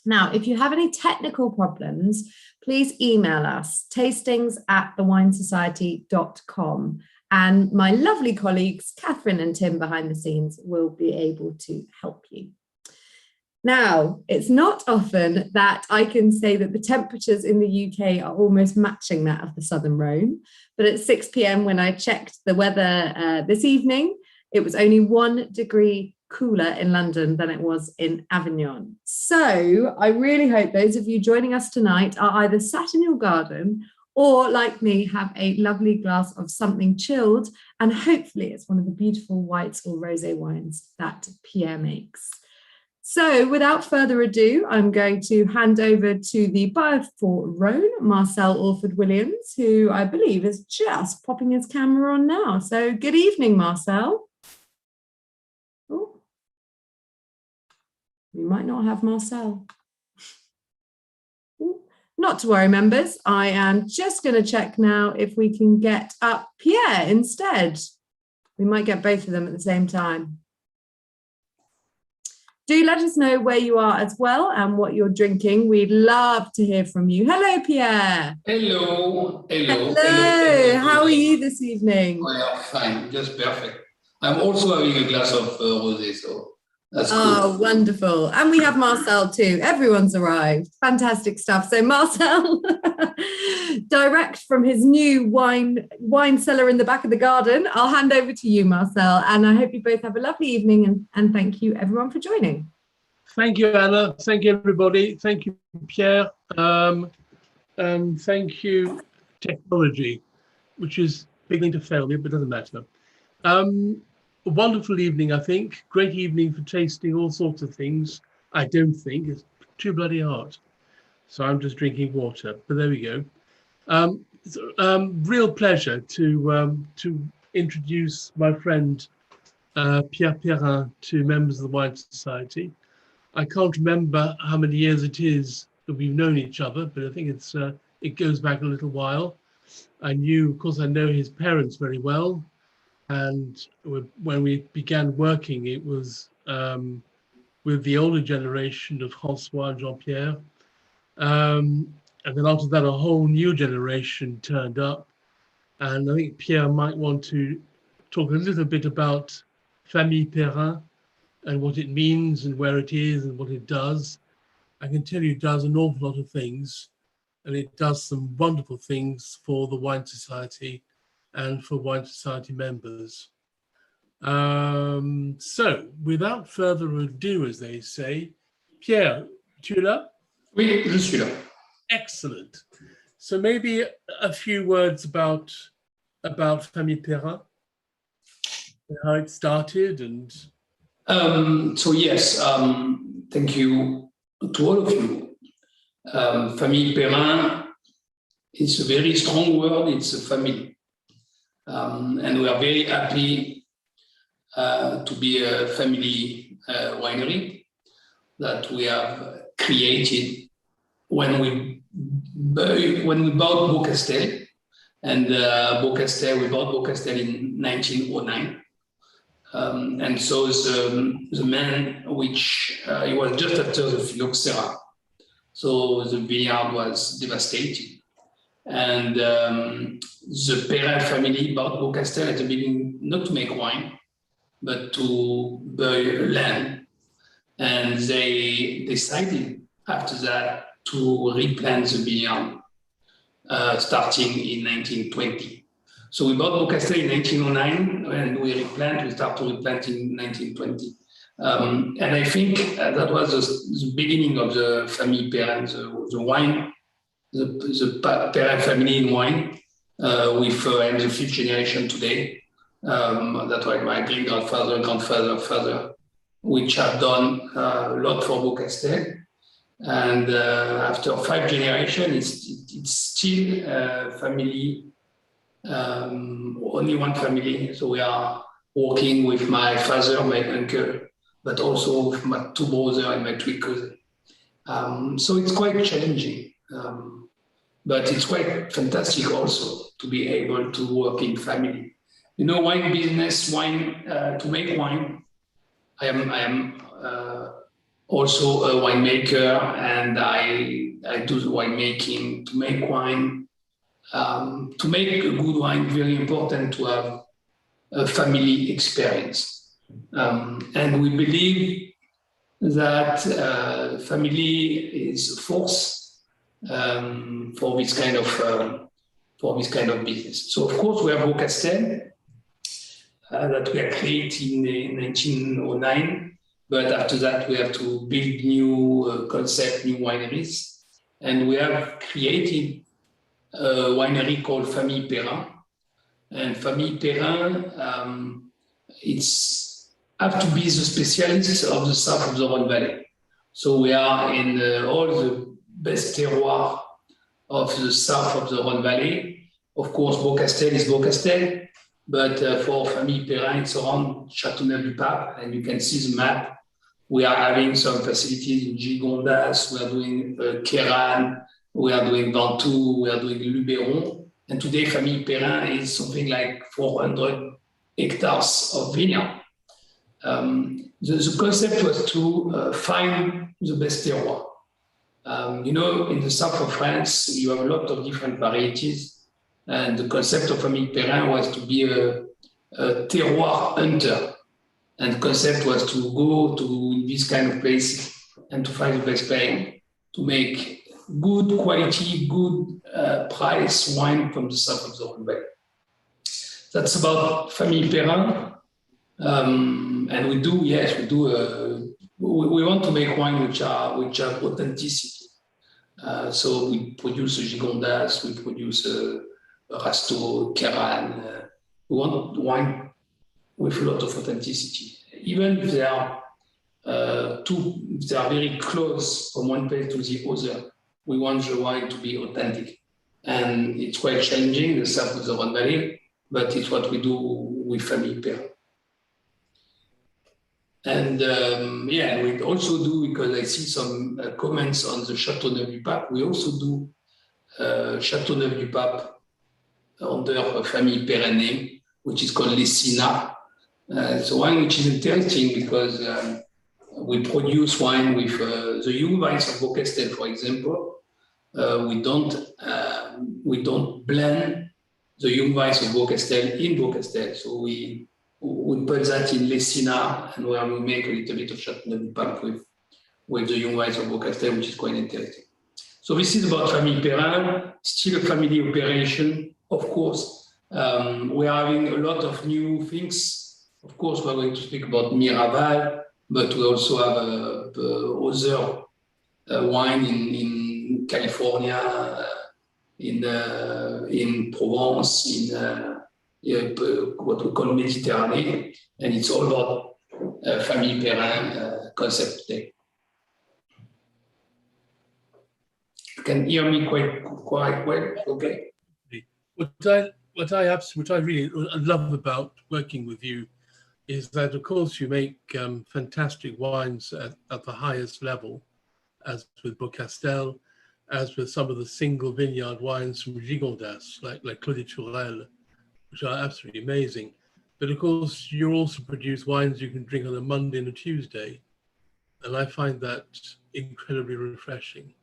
Now, if you have any technical problems, please email us, tastings@thewinesociety.com. And my lovely colleagues, Catherine and Tim behind the scenes, will be able to help you. Now, it's not often that I can say that the temperatures in the UK are almost matching that of the Southern Rhône, but at 6 p.m. when I checked the weather this evening, it was only 1 degree cooler in London than it was in Avignon. So I really hope those of you joining us tonight are either sat in your garden or, like me, have a lovely glass of something chilled, and hopefully it's one of the beautiful whites or rosé wines that Pierre makes. So without further ado, I'm going to hand over to the buyer for Rhône, Marcel Orford-Williams, who I believe is just popping his camera on now. So good evening, Marcel. Oh, we might not have Marcel. Ooh. Not to worry, members. I am just going to check now if we can get up Pierre instead. We might get both of them at the same time. Do let us know where you are as well and what you're drinking. We'd love to hear from you. Hello, Pierre. Hello. Hello. How are you this evening? Well, fine, just perfect. I'm also having a glass of rosé, so that's cool. Oh, wonderful. And we have Marcel too. Everyone's arrived. Fantastic stuff. So Marcel, direct from his new wine cellar in the back of the garden, I'll hand over to you, Marcel. And I hope you both have a lovely evening, and thank you everyone for joining. Thank you, Anna. Thank you, everybody. Thank you, Pierre. And thank you, technology, which is beginning to fail me, but doesn't matter. A wonderful evening, I think. Great evening for tasting all sorts of things. I don't think it's too bloody hot, so I'm just drinking water. But there we go. It's real pleasure to introduce my friend Pierre Perrin to members of the Wine Society. I can't remember how many years it is that we've known each other, but I think it goes back a little while. Of course, I know his parents very well. And when we began working, it was with the older generation of François and Jean-Pierre. And then after that, a whole new generation turned up. And I think Pierre might want to talk a little bit about Famille Perrin and what it means and where it is and what it does. I can tell you it does an awful lot of things, and it does some wonderful things for the Wine Society and for Wine Society members. So, without further ado, as they say, Pierre, tu es là? Oui, je suis là. Excellent. So maybe a few words about Famille Perrin, how it started, and. So yes, thank you to all of you. Famille Perrin is a very strong word. It's a family. And we are very happy to be a family winery that we have created when we bought Beaucastel. And we bought Beaucastel in 1909. And so the man, which he was just after the phylloxera, so the vineyard was devastated. And the Perrin family bought Beaucastel at the beginning, not to make wine, but to buy land. And they decided after that to replant the vineyard, starting in 1920. So we bought Beaucastel in 1909, and we start to replant in 1920. And I think that was the beginning of the Famille Perrin, the wine, the Perrin family in wine, with and the fifth generation today. That was my great-grandfather, grandfather, father, which have done a lot for Beaucastel. And after 5 generations, it's still family, only one family. So we are working with my father, my uncle, but also with my 2 brothers and my 3 cousins. So it's quite challenging, but it's quite fantastic also to be able to work in family. You know, wine business, to make wine, I am also a winemaker, and I do the winemaking to make wine. To make a good wine, very important to have a family experience. And we believe that family is a force for this kind of business. So of course we have Beaucastel that we are creating in 1909, but after that we have to build new concept, new wineries, and we have created a winery called Famille Perrin. And Famille Perrin, it's have to be the specialist of the south of the Rhône Valley. So we are in all the best terroir of the south of the Rhône Valley. Of course, Beaucastel is Beaucastel, but for Famille Perrin, it's around Châteauneuf-du-Pape, and you can see the map. We are having some facilities in Gigondas, we are doing Perrins, we are doing Ventoux, we are doing Luberon, and today Famille Perrin is something like 400 hectares of vineyard. The concept was to find the best terroir. In the south of France, you have a lot of different varieties, and the concept of Famille Perrin was to be a terroir hunter. And the concept was to go to this kind of place and to find the best paying, to make good quality, good price wine from the south of the Rhône Valley. That's about Famille Perrin. And we want to make wine which have authenticity. So we produce a Gigondas, we produce a Rasto, Perrins. We want wine with a lot of authenticity. Even if they are very close from one place to the other, we want the wine to be authentic. And it's quite challenging, the south of the Rhône Valley, but it's what we do with Famille Perrin. And we also do, because I see some comments on the Châteauneuf-du-Pape, we also do Châteauneuf-du-Pape under a Famille Perrin name, which is called Lessina. It's a wine which is interesting because we produce wine with the young vines of Beaucastel, for example. We don't blend the young vines of Beaucastel in Beaucastel. So we put that in Lessina, and where we make a little bit of Châteauneuf-du-Pape with the young vines of Beaucastel, which is quite interesting. So this is about Famille Perrin, still a family operation, of course. We are having a lot of new things. Of course, we're going to speak about Miraval, but we also have other wine in California, in Provence, in what we call Mediterranean, and it's all about Famille Perrin concept today. You can hear me quite well, okay? What I really love about working with you is that, of course, you make fantastic wines at the highest level, as with Beaucastel, as with some of the single vineyard wines from Gigondas, like Clos des Tourelles, which are absolutely amazing. But of course, you also produce wines you can drink on a Monday and a Tuesday. And I find that incredibly refreshing.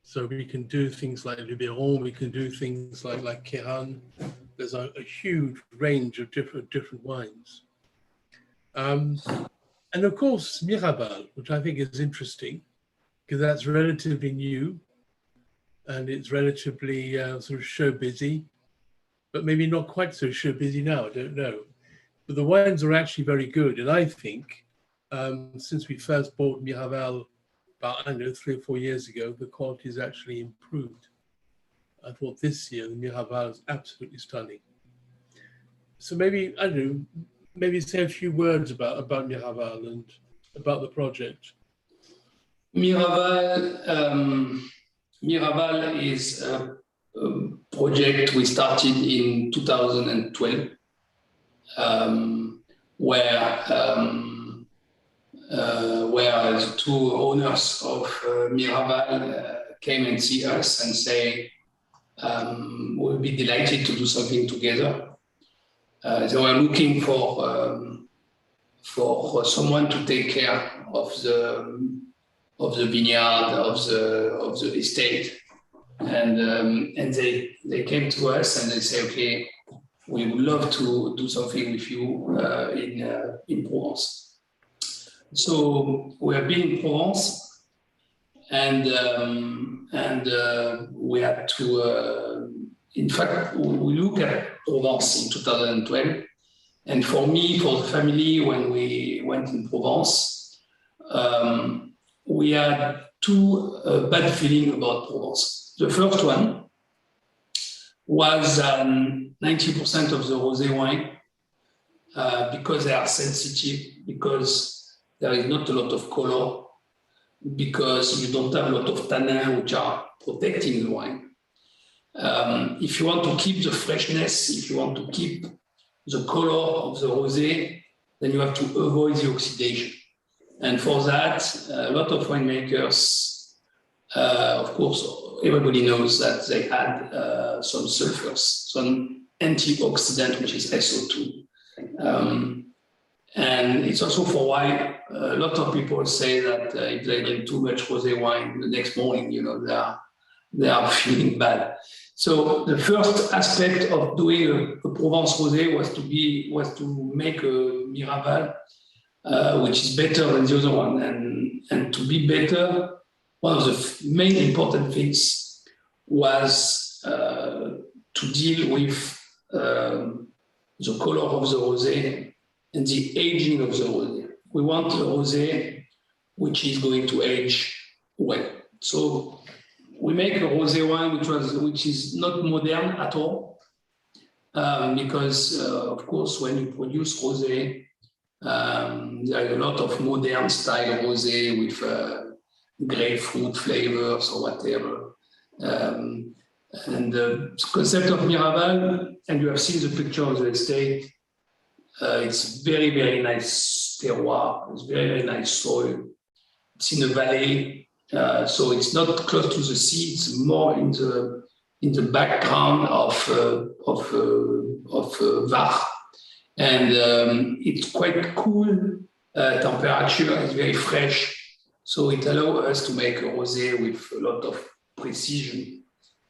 So we can do things like Luberon, we can do things like Perrins. There's a huge range of different wines. And of course, Miraval, which I think is interesting, because that's relatively new and it's relatively sort of show busy, but maybe not quite so show busy now, I don't know. But the wines are actually very good. And I think since we first bought Miraval about, 3 or 4 years ago, the quality has actually improved. I thought this year, the Miraval is absolutely stunning. So maybe, maybe say a few words about Miraval and about the project. Miraval is a project we started in 2012, where the two owners of Miraval came and see us and say, we'll be delighted to do something together. They were looking for for someone to take care of the vineyard, of the estate, and they came to us and they say, okay, we would love to do something with you in Provence. So we have been in Provence, and we had to. In fact, we look at Provence in 2012, and for me, for the family, when we went in Provence, we had two bad feelings about Provence. The first one was 90% of the rosé wine, because they are sensitive, because there is not a lot of color, because you don't have a lot of tannin which are protecting the wine. If you want to keep the freshness, if you want to keep the color of the rosé, then you have to avoid the oxidation. And for that, a lot of winemakers, of course, everybody knows that they add some sulfurs, some antioxidant, which is SO2. And it's also for why a lot of people say that if they drink too much rosé wine the next morning, they are feeling bad. So the first aspect of doing a Provence rosé was to make a Miraval, which is better than the other one. And to be better, one of the main important things was to deal with the color of the rosé and the aging of the rosé. We want a rosé which is going to age well. So we make a rosé wine which is not modern at all, because of course when you produce rosé, there is a lot of modern style rosé with grapefruit flavors or whatever. And the concept of Miraval, and you have seen the picture of the estate, it's very, very nice terroir, it's very, very nice soil. It's in a valley. So it's not close to the sea. It's more in the background of Var, and it's quite cool. Temperature is very fresh, so it allows us to make a rosé with a lot of precision,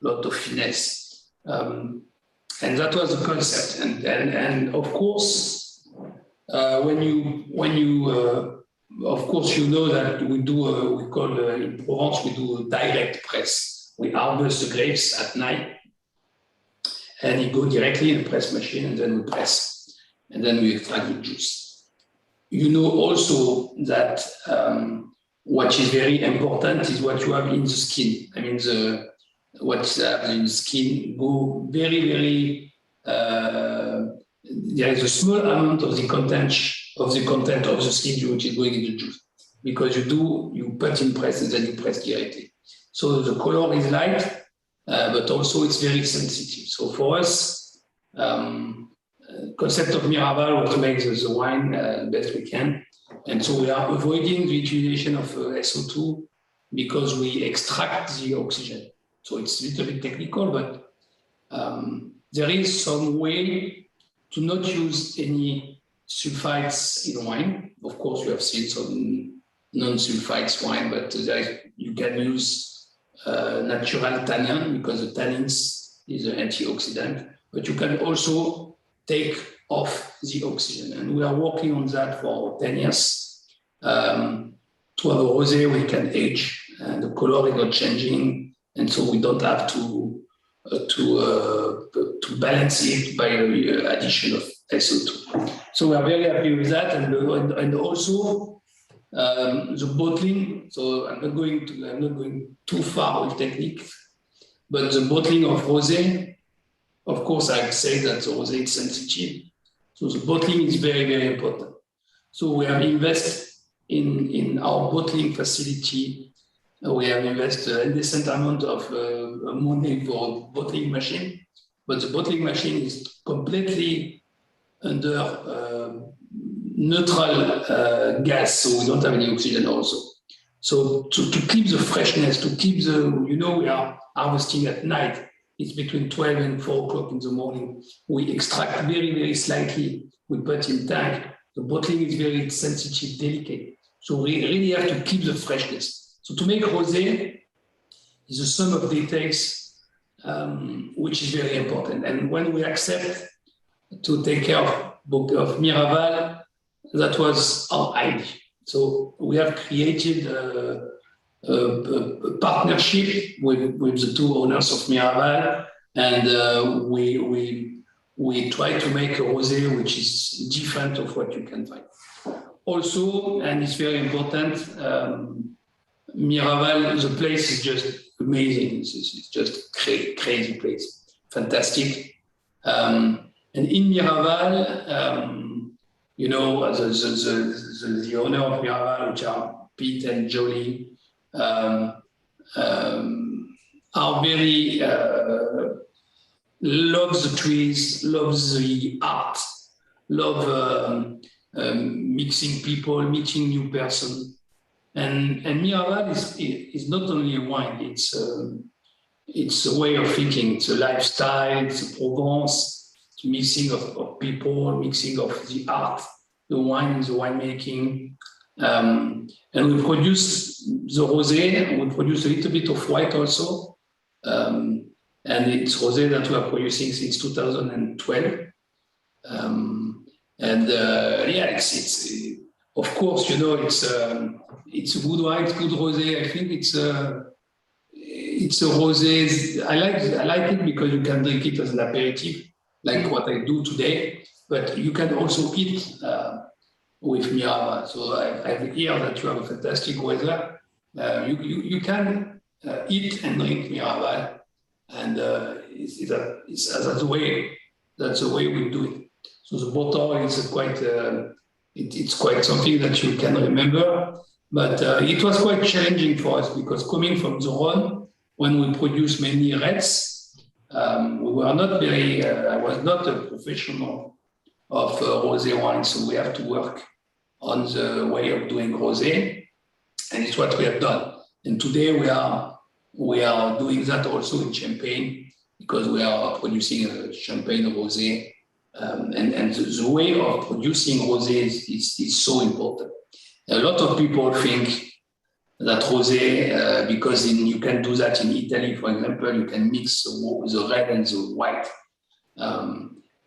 a lot of finesse, and that was the concept. And of course, when you of course, you know that we call in Provence, we do a direct press. We harvest the grapes at night, and it goes directly in the press machine, and then we press, and then we extract the juice. You know also that what is very important is what you have in the skin. I mean, what you have in the skin go very, very. There is a small amount of the content of the skin which is going in the juice, because you put in press and then you press directly. So the color is light, but also it's very sensitive. So for us, concept of Miraval was to make the wine best we can, and so we are avoiding the utilization of SO2 because we extract the oxygen. So it's a little bit technical, but there is some way to not use any sulfites in wine. Of course, you have seen some non-sulfites wine, but you can use natural tannin, because the tannins is an antioxidant, but you can also take off the oxygen. And we are working on that for 10 years to have a rosé we can age, and the color is not changing, and so we don't have to balance it by addition of SO2. So we are very happy with that, and also the bottling. So I'm not going too far with technique, but the bottling of rosé, of course, I say that the rosé is sensitive, so the bottling is very, very important. So we have invested in our bottling facility. We have invested a decent amount of money for a bottling machine, but the bottling machine is completely under neutral gas, so we don't have any oxygen also. So to keep the freshness, to keep we are harvesting at night. It's between 12 and 4 o'clock in the morning. We extract very, very slightly. We put in tank, The bottling is very sensitive, delicate. So we really have to keep the freshness. So to make rosé is a sum of details, which is very important. And when we accept to take care of Miraval, that was our idea. So we have created a partnership with the two owners of Miraval, and we try to make a rosé which is different of what you can find. Also, and it's very important, Miraval, the place is just amazing. It's just a crazy place, fantastic. And in Miraval, you know, the owner of Miraval, which are Pete and Jolie, are very love the trees, love the art, love mixing people, meeting new person. And Miraval is not only a wine, it's a way of thinking, it's a lifestyle, it's a Provence, it's a mixing of people, mixing of the art, the wine, the winemaking. And we produce the rosé, and we produce a little bit of white also. And it's rosé that we are producing since 2012. Yeah, it's of course, you know, it's a good wine, it's good rosé. I think it's a rosé. I like it because you can drink it as an aperitif, like what I do today. But you can also eat with Miraval. So I hear that you have a fantastic weather. You can eat and drink Miraval, and that's the way we do it. So the bottle is quite. It's quite something that you can remember, but it was quite challenging for us because coming from the Rhône, when we produce mainly reds, we were not very. I was not a professional of rosé wine, so we have to work on the way of doing rosé, and it's what we have done. And today we are doing that also in Champagne because we are producing a Champagne rosé. And the way of producing rosé is so important. A lot of people think that rosé, because you can do that in Italy, for example, you can mix the red and the white.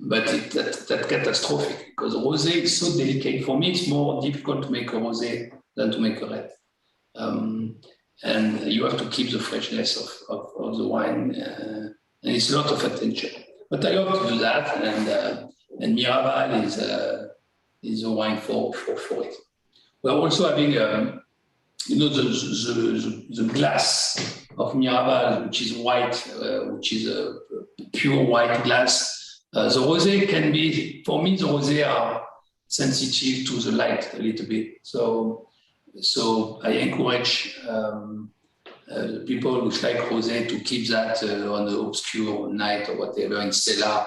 But that's catastrophic because rosé is so delicate. For me, it's more difficult to make a rosé than to make a red. And you have to keep the freshness of the wine, and it's a lot of attention. But I love to do that, and Miraval is a wine for it. We're also having, the glass of Miraval, which is white, which is a pure white glass. The rosé can be, for me, the rosé are sensitive to the light a little bit. So I encourage the people who like rosé to keep that on the obscure night or whatever in cellar,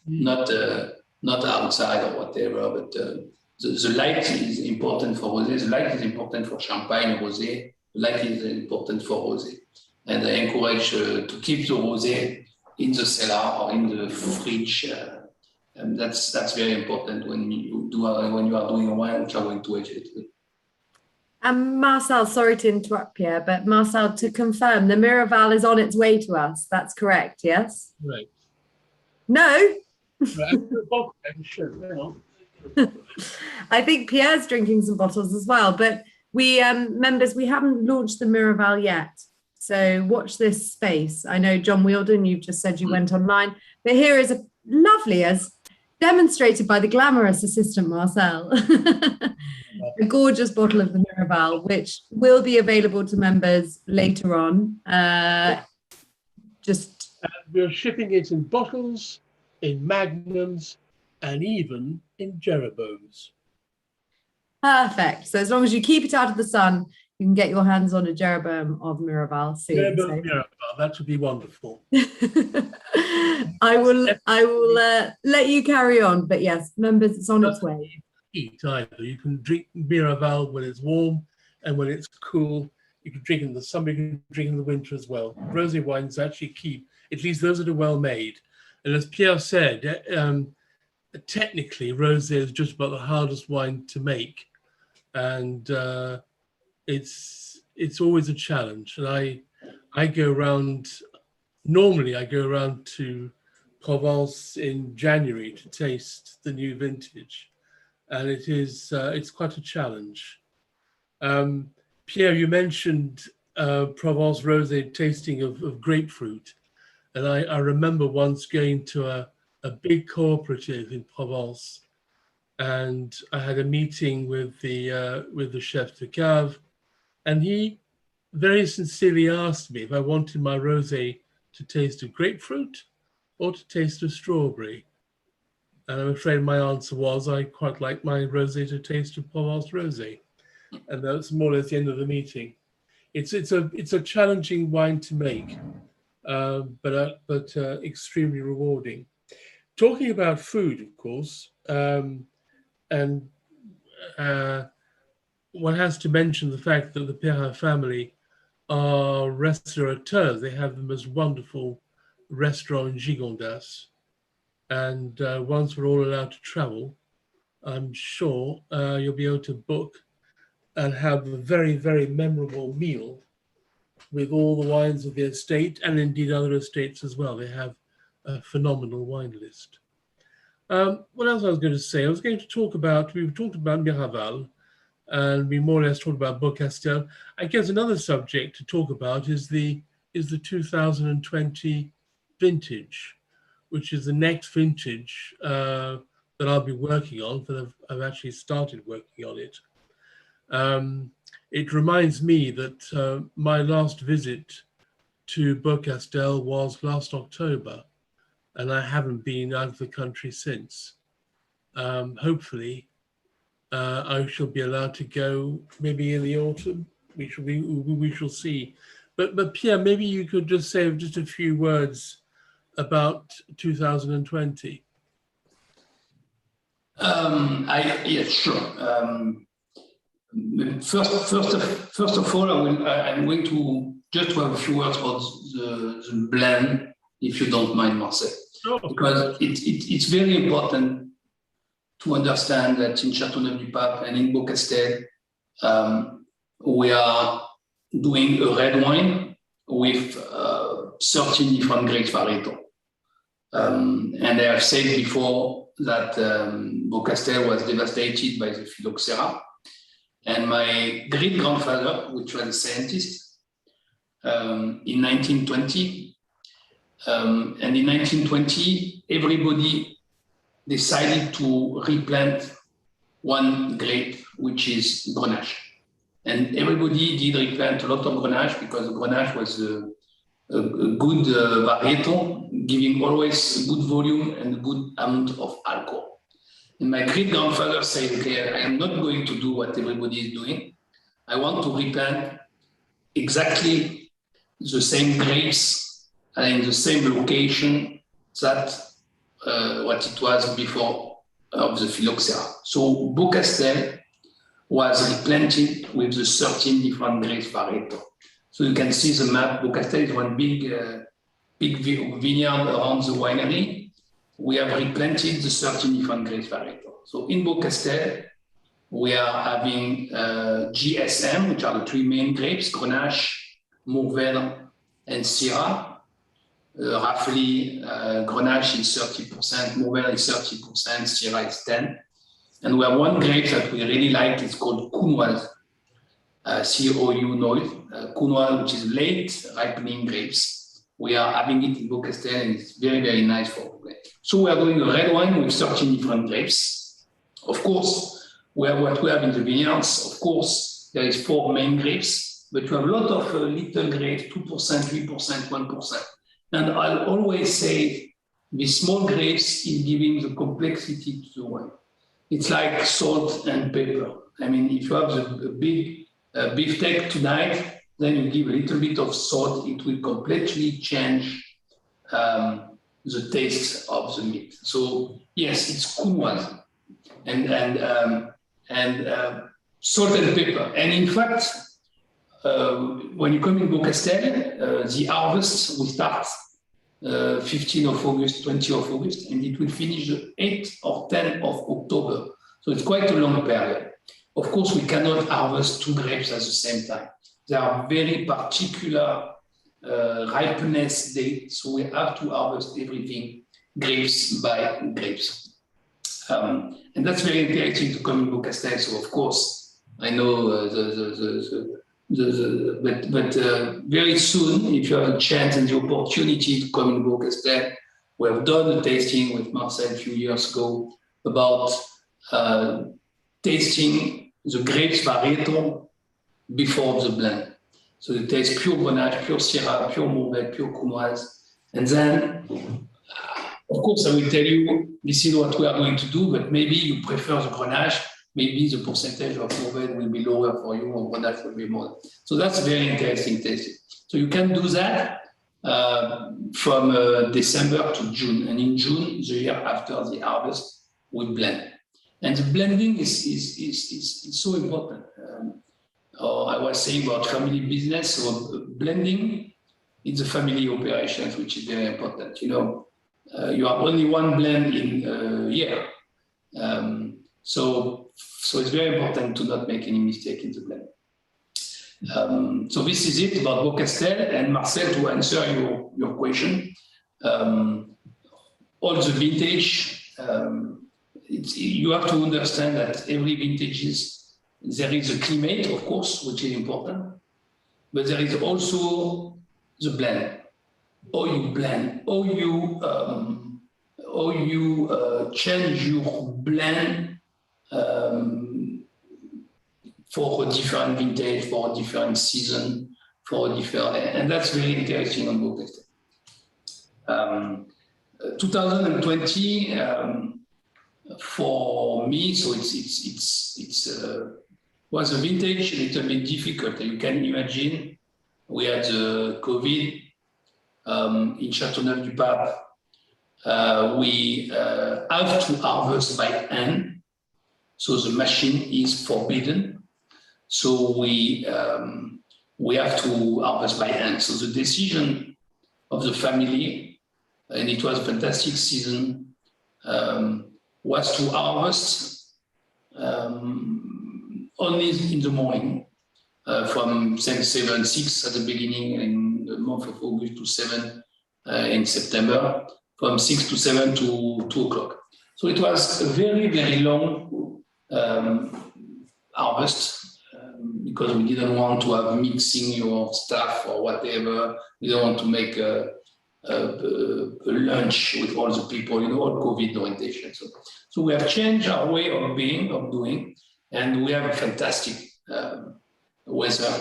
not outside or whatever. But the light is important for rosé. The light is important for champagne rosé. The light is important for rosé, and I encourage to keep the rosé in the cellar or in the fridge. And that's very important when you are doing a wine which are going to age it. And Marcel, sorry to interrupt, Pierre, but Marcel, to confirm, the Miraval is on its way to us. That's correct, yes? Right. No? Sure. I think Pierre's drinking some bottles as well, but we, members, we haven't launched the Miraval yet. So watch this space. I know, John Wielden, you've just said you went online, but here is a lovely, as demonstrated by the glamorous assistant Marcel, a gorgeous bottle of the Miraval, which will be available to members later on. We're shipping it in bottles, in magnums, and even in jeroboams. Perfect. So as long as you keep it out of the sun, you can get your hands on a jeroboam of Miraval soon. Miraval, that would be wonderful. I will let you carry on, but yes, members, it's on its way. Eat either. You can drink Miraval when it's warm, and when it's cool, you can drink in the summer, you can drink in the winter as well. Rosé wines actually keep, at least those that are well made. And as Pierre said, technically, rosé is just about the hardest wine to make, and it's always a challenge. And I go around. Normally, I go around to Provence in January to taste the new vintage, and it's quite a challenge. Pierre, you mentioned Provence rosé tasting of grapefruit, and I remember once going to a big cooperative in Provence, and I had a meeting with the chef de cave, and he very sincerely asked me if I wanted my rosé to taste of grapefruit or to taste of strawberry. And I'm afraid my answer was I quite like my rosé to taste of Provence rosé. And that's more or less the end of the meeting. It's a challenging wine to make, but extremely rewarding. Talking about food, of course, and one has to mention the fact that the Perrin family are restaurateurs. They have the most wonderful restaurant in Gigondas. And once we're all allowed to travel, I'm sure you'll be able to book and have a very, very memorable meal with all the wines of the estate, and indeed other estates as well. They have a phenomenal wine list. What else I was going to say? We've talked about Miraval, and we more or less talked about Beaucastel. I guess another subject to talk about is the 2020 vintage, which is the next vintage that I'll be working on, but I've actually started working on it. It reminds me that my last visit to Beaucastel was last October, and I haven't been out of the country since. Hopefully, I shall be allowed to go maybe in the autumn. We shall see. But Pierre, maybe you could just say just a few words about 2020. Yeah, sure. First of all, I'm going to just have a few words about the blend, if you don't mind, Marcel. Sure. Because it's very important to understand that in Châteauneuf-du-Pape and in Beaucastel, we are doing a red wine with 13 different grapes varietal. And I have said before that Beaucastel was devastated by the phylloxera. And my great-grandfather, which was a scientist, in 1920, and in 1920, everybody decided to replant one grape, which is Grenache. And everybody did replant a lot of Grenache because Grenache was a good varietal, giving always good volume and a good amount of alcohol. And my great-grandfather said, okay, I am not going to do what everybody is doing. I want to replant exactly the same grapes and in the same location that what it was before of the phylloxera. So Beaucastel was replanted with the 13 different grapes varietal. So you can see the map. Beaucastel is one big vineyard around the winery. We have replanted the 13 different grapes varietal. So in Beaucastel, we are having GSM, which are the three main grapes, Grenache, Mourvèdre, and Syrah. Roughly, Grenache is 30%, Mourvèdre is 30%, Syrah is 10%. And we have one grape that we really like, it's called Counoise, C-O-U-Noise, Counoise, which is late ripening grapes. We are having it in Beaucastel, and it's very, very nice for grapes. So we are doing a red wine with 13 different grapes. Of course, we have what we have in the vineyards. Of course, there is 4 main grapes, but you have a lot of little grapes, 2%, 3%, 1%. And I'll always say the small grapes is giving the complexity to the wine. It's like salt and pepper. I mean, if you have the big beefsteak tonight, then you give a little bit of salt, it will completely change the taste of the meat. So yes, it's Counoise and salt and pepper. And in fact, when you come in Beaucastel, the harvest will start 15th of August, 20th of August, and it will finish the 8th or 10th of October. So it's quite a long period. Of course, we cannot harvest 2 grapes at the same time. There are very particular ripeness dates, so we have to harvest everything grapes by grapes. And that's very interesting to come in Beaucastel. So of course, I know but very soon, if you have a chance and the opportunity to come in Beaucastel, we have done a tasting with Marcel a few years ago about tasting the grapes varietal before the blend. So you taste pure Grenache, pure Syrah, pure Mourvèdre, pure Coumoise. And then, of course, I will tell you, this is what we are going to do, but maybe you prefer the Grenache, maybe the percentage of Mourvèdre will be lower for you, or Grenache will be more. So that's very interesting tasting. So you can do that from December to June. And in June, the year after the harvest, we blend. And the blending is so important. I was saying about family business, so blending is a family operations, which is very important. You know, you have only one blend in a year. So it's very important to not make any mistake in the blend. So this is it about Beaucastel. And Marcel, to answer your question, all the vintage, you have to understand that every vintage there is a climate, of course, which is important, but there is also the blend. How you blend, how you change your blend for a different vintage, for a different season, for a different, and that's very interesting on Beaucastel. 2020 for me, so it was a vintage a little bit difficult. You can imagine we had the COVID in Châteauneuf-du-Pape. We have to harvest by hand, so the machine is forbidden. So we have to harvest by hand. So the decision of the family, and it was a fantastic season, was to harvest only in the morning, from 7, 6 at the beginning in the month of August to 7 in September, from 6 to 7 to 2 o'clock. So it was a very, very long harvest because we didn't want to have mixing your stuff or whatever. We don't want to make a lunch with all the people, you know, all COVID orientation. So we have changed our way of doing, and we have a fantastic weather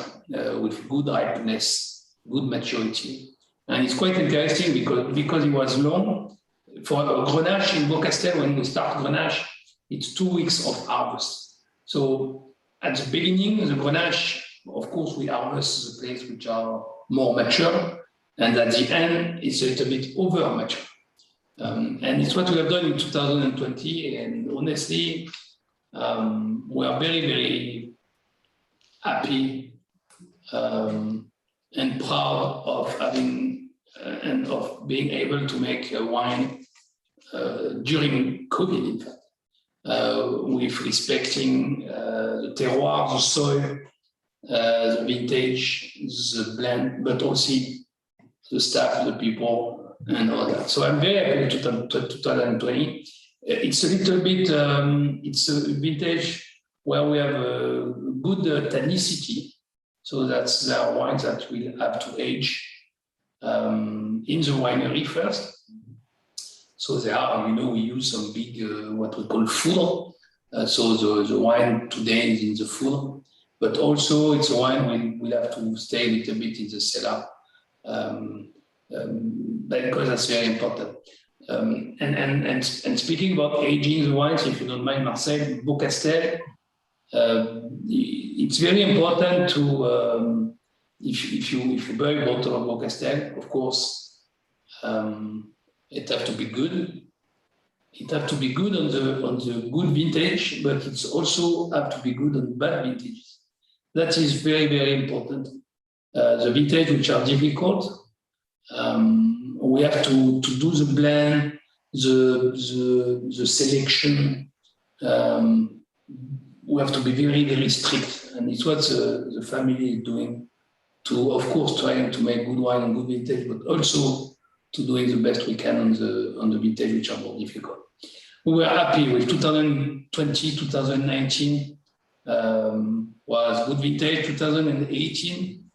with good ripeness, good maturity. And it's quite interesting because it was long. For Grenache in Beaucastel, when we start Grenache, it's 2 weeks of harvest. So at the beginning, the Grenache, of course, we harvest the places which are more mature, and at the end, it's a little bit over mature. And it's what we have done in 2020, and honestly, we are very, very happy and proud of having and of being able to make a wine during COVID, in fact, with respecting the terroir, the soil, the vintage, the blend, but also the staff, the people, and all that. So I'm very happy with 2020. It's a little bit, it's a vintage where we have a good tannicity. So that's the wines that we'll have to age in the winery first. So there are, you know, we use some big, what we call foudre. So the wine today is in the foudre, but also it's a wine we'll have to stay a little bit in the cellar because that's very important. And speaking about aging the wines, if you don't mind, Marcel, Beaucastel, it's very important to, if you buy a bottle of Beaucastel, of course, it has to be good. It has to be good on the good vintage, but it's also have to be good on bad vintages. That is very, very important. The vintage which are difficult, we have to do the blend, the selection. We have to be very, very strict, and it's what the family is doing to, of course, trying to make good wine and good vintage, but also to doing the best we can on the vintage, which are more difficult. We were happy with 2020, 2019 was good vintage. 2018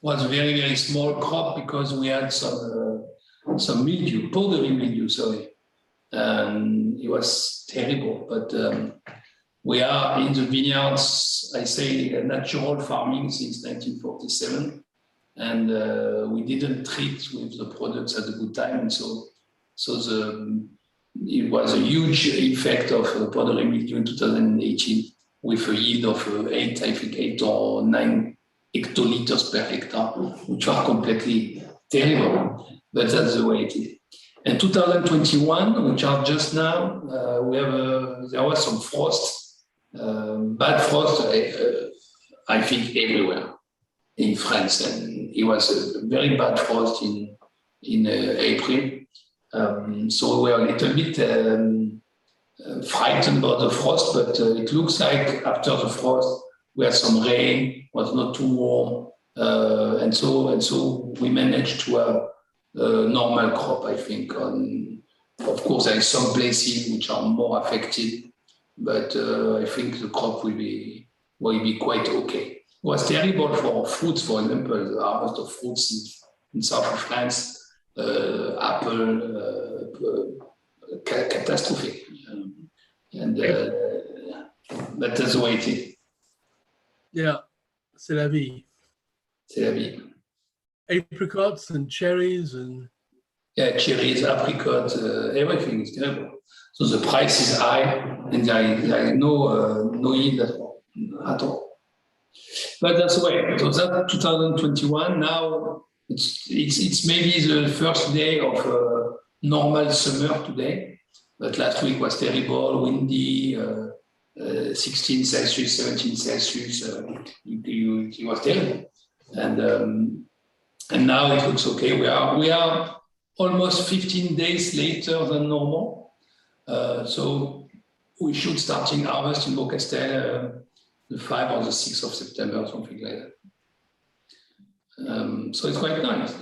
was a very, very small crop because we had some mildew, powdery mildew, sorry. It was terrible, but we are in the vineyards, I say natural farming since 1947, and we didn't treat with the products at a good time, and so it was a huge effect of powdery mildew in 2018 with a yield of 8 or 9 hectoliters per hectare, which are completely terrible, but that's the way it is. And 2021, which are just now, there was some frost, bad frost, I think everywhere in France, and it was a very bad frost in April. So we were a little bit frightened about the frost, but it looks like after the frost, we had some rain, was not too warm, and so we managed to have a normal crop, I think. Of course, there are some places which are more affected, but I think the crop will be quite okay. It was terrible for fruits, for example, the harvest of fruits in south of France, apple, catastrophic, but that's the way it is. Yeah, c'est la vie. C'est la vie. Apricots and cherries and... Yeah, cherries, apricots, everything is terrible. So the price is high and there is no yield at all. But that's the way. So that's 2021. Now it's maybe the first day of normal summer today. But last week was terrible, windy, 16 Celsius, 17 Celsius. It was terrible. And now it looks okay. We are almost 15 days later than normal. So we should starting harvest in Beaucastel the 5th or the 6th of September, something like that. So it's quite nice.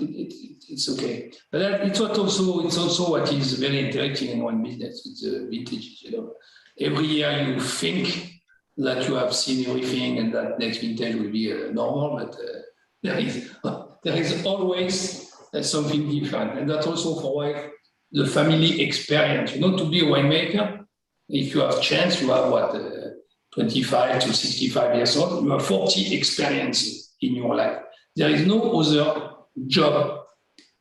It's okay. But it's also what is very interesting in wine business. It's vintage. You know, every year you think that you have seen everything and that next vintage will be normal, but there is always something different, and that's also for why the family experience. You know, to be a winemaker, if you have chance, you have 25 to 65 years old, you have 40 experiences in your life. There is no other job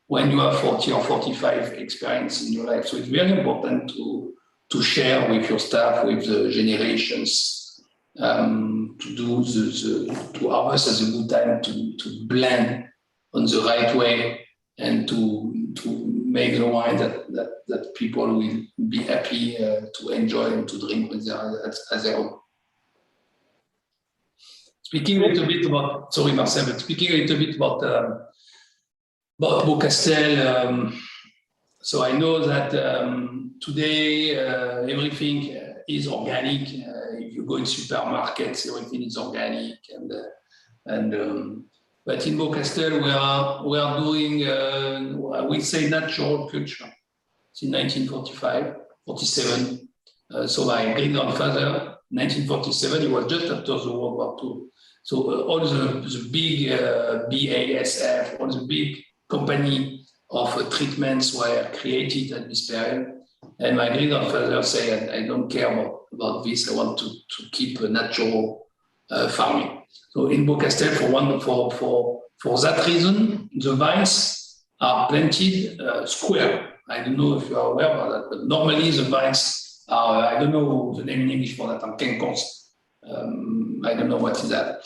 when you have 40 or 45 experience in your life. So it's very important to share with your staff, with the generations, to harvest as a good time, to blend on the right way, and to make the wine that people will be happy to enjoy and to drink when they are at their home. Speaking a little bit about, sorry Marcel, but speaking a little bit about Beaucastel, so I know that today everything is organic. If you go in supermarkets, everything is organic, but in Beaucastel we are doing we say natural culture since 1947. So my great grandfather, 1947, it was just after the World War II. So all the big BASF, all the big company of treatments were created at this period. And my great grandfather said, I don't care about this. I want to keep a natural farming. So in Beaucastel, for that reason, the vines are planted square. I don't know if you are aware about that, but normally the vines are, I don't know the name in English for that, quinconce. I don't know what is that.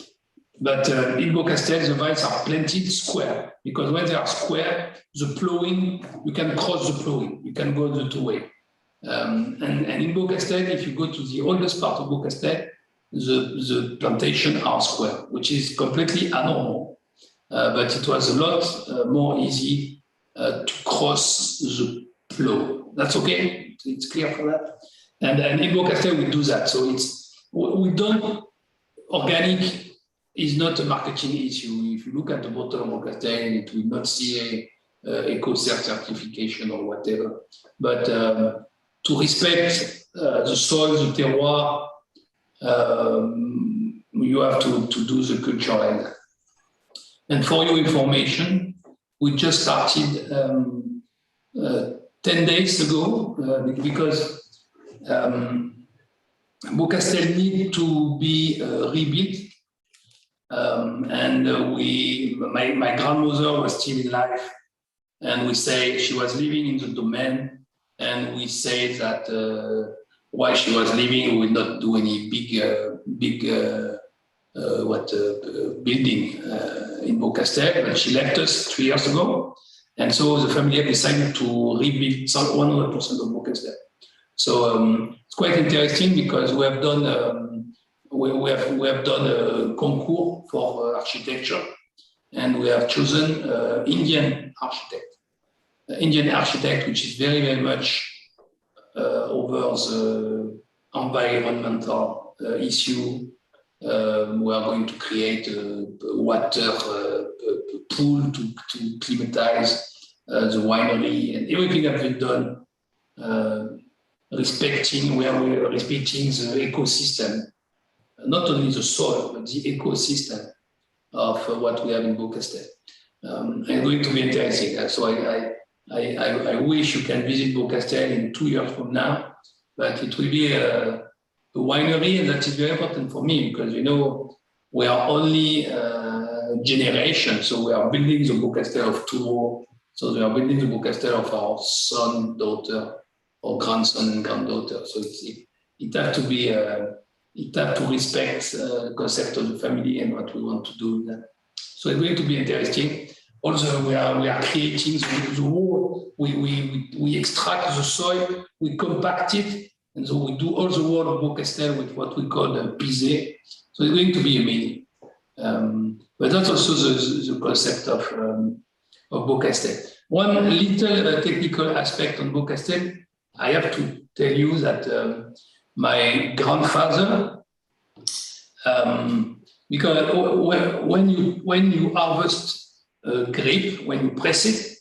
But in Beaucastel, the vines are planted square, because when they are square, the plowing, you can cross the plowing, you can go the two way. And in Beaucastel, if you go to the oldest part of Beaucastel, the plantation are square, which is completely abnormal. But it was a lot more easy to cross the plow. That's okay? It's clear for that? And in Beaucastel, we do that. So we don't, organic is not a marketing issue. If you look at the bottle of Beaucastel, it will not see a eco-cert certification or whatever. But to respect the soil, the terroir, you have to do the culture end. And for your information, we just started 10 days ago because Beaucastel needs to be rebuilt. And my grandmother was still in life, and we say she was living in the domain, and we say that while she was living, we will not do any big building in Beaucastel, but she left us 3 years ago, and so the family have decided to rebuild 100% of Beaucastel. So it's quite interesting because we have done we have done a concours for architecture, and we have chosen Indian architect, which is very, very much over the environmental issue. We are going to create a water pool to climatize the winery, and everything has been done respecting the ecosystem. Not only the soil, but the ecosystem of what we have in Beaucastel. And it's going to be interesting. So I wish you can visit Beaucastel in 2 years from now, but it will be a winery, and that is very important for me because, you know, we are only a generation, so we are building the Beaucastel of tomorrow. So we are building the Beaucastel of our son, daughter, or grandson and granddaughter. So it has to be it has to respect the concept of the family and what we want to do. So it's going to be interesting. Also, we are creating the wall. We extract the soil, we compact it, and so we do all the wall of Beaucastel with what we call a pisé. So it's going to be amazing. But that's also the concept of Beaucastel. One little technical aspect on Beaucastel, I have to tell you that my grandfather, because when you harvest a grape, when you press it,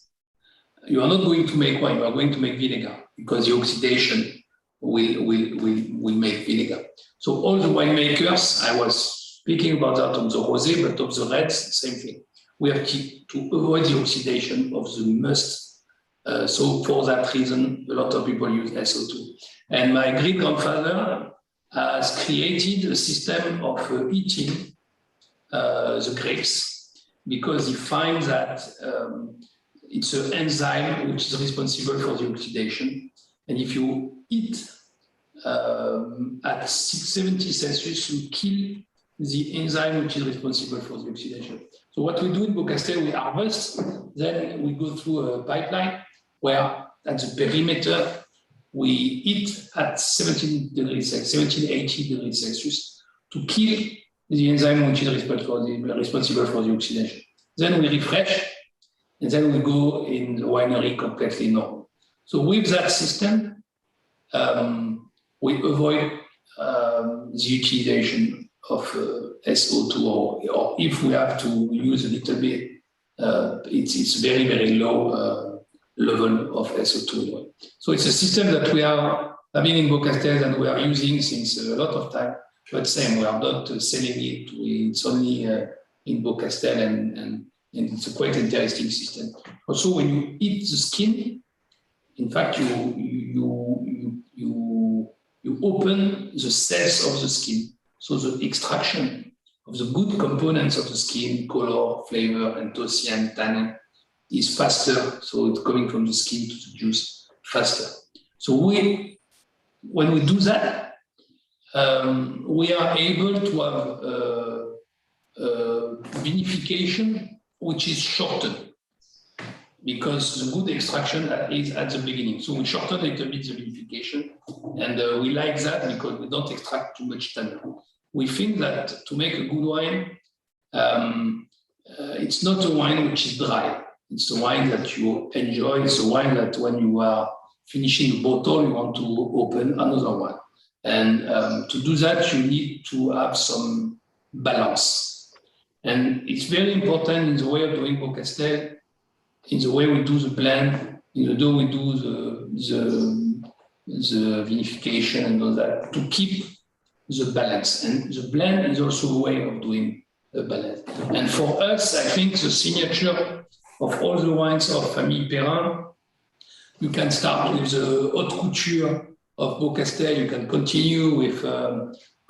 you are not going to make wine, you are going to make vinegar because the oxidation will make vinegar. So all the winemakers, I was speaking about that on the rosé, but of the reds, same thing. We have to avoid the oxidation of the must. So for that reason, a lot of people use SO2. And my great-grandfather has created a system of eating the grapes because he finds that it's an enzyme which is responsible for the oxidation. And if you eat at 670 Celsius, you kill the enzyme which is responsible for the oxidation. So what we do in Beaucastel, we harvest, then we go through a pipeline where at the perimeter, we eat at 17 degrees Celsius, 1780 degrees Celsius to kill the enzyme which is responsible for the oxidation. Then we refresh, and then we go in the winery completely normal. So with that system, we avoid the utilization of SO2, or if we have to use a little bit, it's very, very low level of SO2. So it's a system that we are having in Beaucastel and we are using since a lot of time, but same, we are not selling it, it's only in Beaucastel and it's a quite interesting system. Also, when you eat the skin, in fact, you open the cells of the skin. So the extraction of the good components of the skin, color, flavor, anthocyane, tannin, is faster. So it's coming from the skin to the juice faster. So when we do that, we are able to have vinification which is shortened because the good extraction is at the beginning. So we shorten a little bit the vinification, and we like that because we don't extract too much tannin. We think that to make a good wine, it's not a wine which is dry. It's a wine that you enjoy. It's a wine that when you are finishing a bottle, you want to open another one. And to do that, you need to have some balance. And it's very important in the way of doing Beaucastel, in the way we do the blend, in the way we do the vinification and all that, to keep the balance. And the blend is also a way of doing the balance. And for us, I think the signature of all the wines of Famille Perrin, you can start with the haute couture of Beaucastel, you can continue with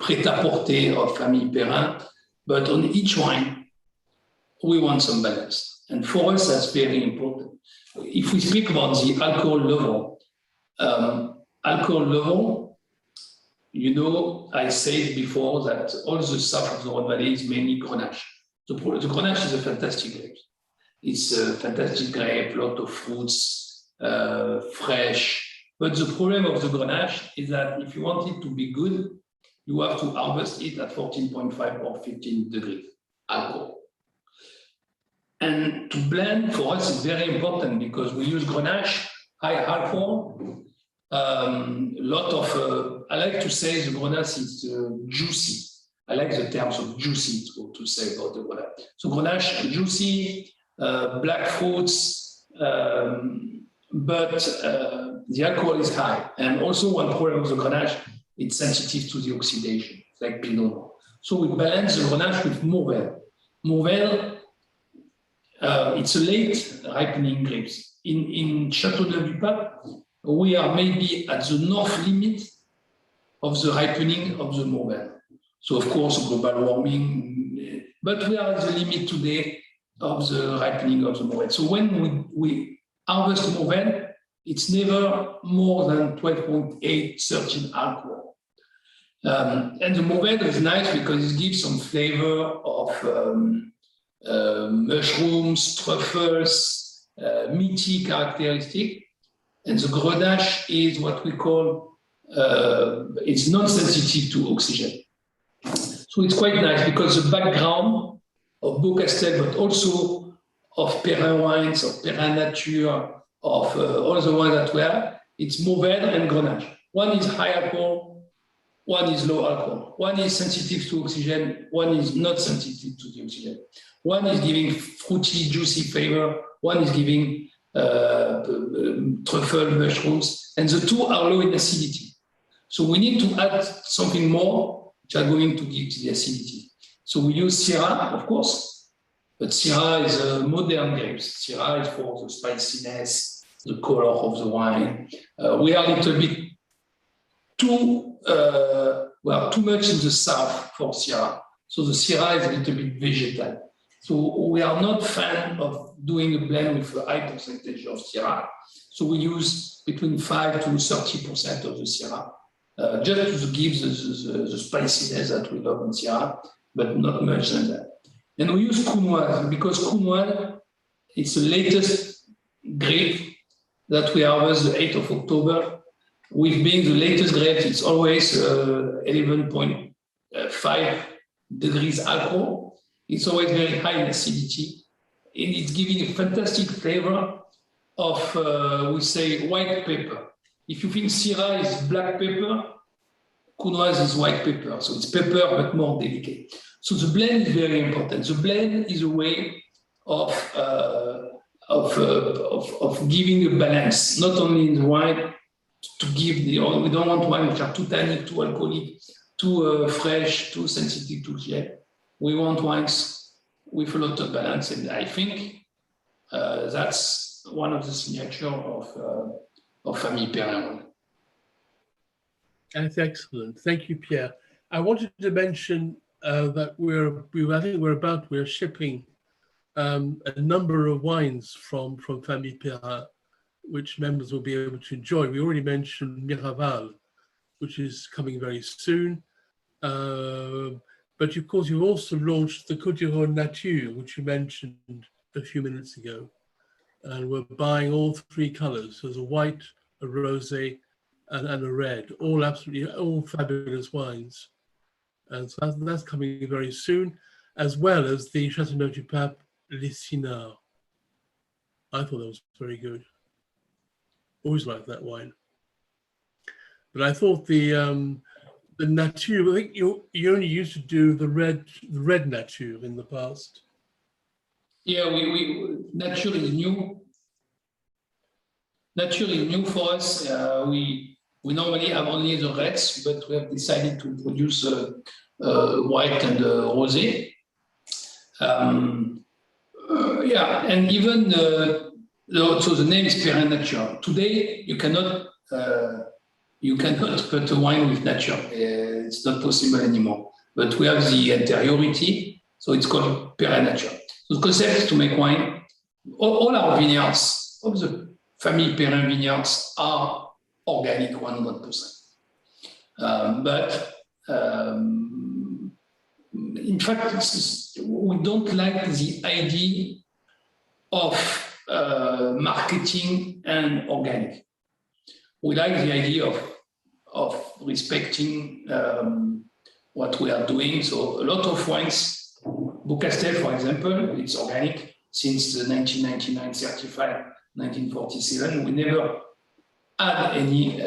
prêt-à-porter of Famille Perrin, but on each wine, we want some balance. And for us, that's very important. If we speak about the alcohol level, you know, I said before that all the south of the Rhône Valley is mainly Grenache. The Grenache is a fantastic grape. It's a fantastic grape, lot of fruits, fresh. But the problem of the Grenache is that if you want it to be good, you have to harvest it at 14.5 or 15 degrees alcohol. And to blend for us is very important because we use Grenache, high alcohol. Lot of, I like to say the Grenache is juicy. I like the terms of juicy to say about the Grenache. So Grenache, juicy, black fruits, but the alcohol is high. And also one problem with the Grenache, it's sensitive to the oxidation, like Pinot Noir. So we balance the Grenache with Miraval. Miraval, it's a late ripening grapes. In Châteauneuf-du-Pape, we are maybe at the north limit of the ripening of the Miraval. So of course, global warming, but we are at the limit today of the ripening of the Miraval. So when we harvest Miraval, it's never more than 12.8, 13 alcohol. And the Miraval is nice because it gives some flavor of mushrooms, truffles, meaty characteristic. And the Grenache is what we call, it's non-sensitive to oxygen. So it's quite nice because the background of Beaucastel, but also of Perrin wines, of Perrin Nature, of all the wines that we have, it's Miraval and Grenache. One is high alcohol, one is low alcohol. One is sensitive to oxygen, one is not sensitive to the oxygen. One is giving fruity, juicy flavor, one is giving truffle, mushrooms, and the two are low in acidity. So we need to add something more, which are going to give the acidity. So we use Syrah, of course, but Syrah is a modern grapes. Syrah is for the spiciness, the color of the wine. We are a little bit too much in the south for Syrah. So the Syrah is a little bit vegetal. So we are not fan of doing a blend with a high percentage of Syrah. So we use between 5 to 30% of the Syrah, just to give the spiciness that we love in Syrah, but not much than that. And we use Crus because Crus is the latest grape that we harvest the 8th of October. With being the latest grape, it's always 11.5 degrees alcohol. It's always very high in acidity, and it's giving a fantastic flavor of, we say, white pepper. If you think Syrah is black pepper, Crus is white pepper. So it's pepper, but more delicate. So the blend is very important. The blend is a way of giving a balance, not only in the wine, to give we don't want wine which are too tannic, too alcoholic, too fresh, too sensitive to oxygen. We want wines with a lot of balance, and I think that's one of the signature of Famille Perrin. That's excellent. Thank you, Pierre. I wanted to mention that we're shipping a number of wines from Famille Perrin, which members will be able to enjoy. We already mentioned Miraval, which is coming very soon. But of course, you've also launched the Côte du Rhône Nature, which you mentioned a few minutes ago. And we're buying all three colors. There's a white, a rosé, and a red, all fabulous wines. And so that's coming very soon, as well as the Châteauneuf-du-Pape Les Sinards. I thought that was very good. Always liked that wine. But I thought the nature, I think you only used to do the red nature in the past. Yeah, we nature is new. Nature is new for us. We normally have only the reds, but we have decided to produce white and rosé. Yeah, and even so the name is Perrin Nature. Today you cannot put a wine with nature. It's not possible anymore. But we have the interiority, so it's called Perrin Nature. So the concept is to make wine. All our vineyards, all the Famille Perrin vineyards are organic 100%. But in fact, we don't like the idea of marketing and organic. We like the idea of respecting what we are doing. So a lot of wines, Beaucastel, for example, it's organic since the 1999 certified 1947. We never had any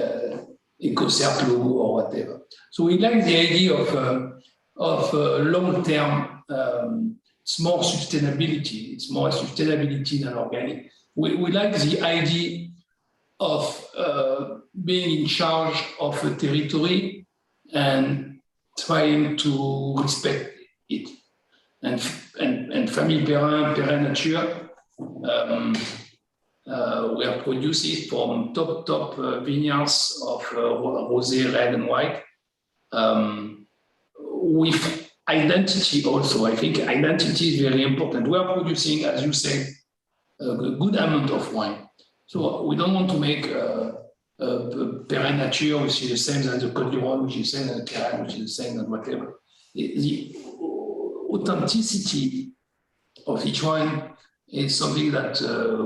EcoCert logo or whatever. So we like the idea of long-term, it's more sustainability. It's more sustainability than organic. We like the idea of being in charge of a territory and trying to respect it. And Famille Perrin, Perrin Nature, we are producing from top vineyards of rosé, red and white. With identity also. I think identity is very important. We are producing, as you say, a good amount of wine. So we don't want to make Perrin Nature, which is the same as the Côte du Rhône, which is the same as the Perrin, which is the same as whatever. The authenticity of each wine is something that